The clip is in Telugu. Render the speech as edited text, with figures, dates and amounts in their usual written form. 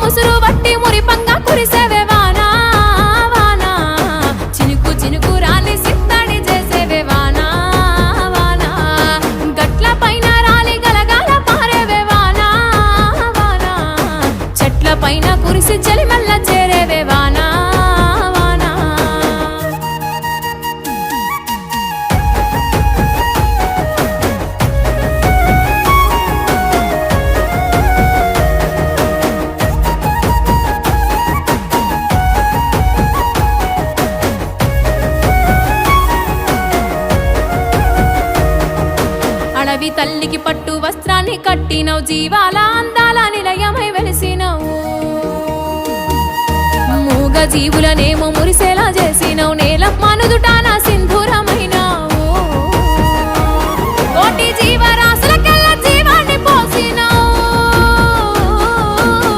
ముసురు వట్టి మురిపంగా కురిసేవే వానా వానా చినుకు చినుకు రాలి సిత్తడి చేసేవే వానా వానా గట్ల పైన రాలి గలగాల పారేవే వానా వానా చెట్ల పైన కురిసి చలిమల్ల చేరేవే వానా వానా అడవి తల్లికి పట్టు వస్త్రాన్ని కట్టినవు జీవాల అందాల నిలయమై వెలిసినవు మూగ జీవులనేమో మురిసేలా చేసినవు నేల మనుదుటాన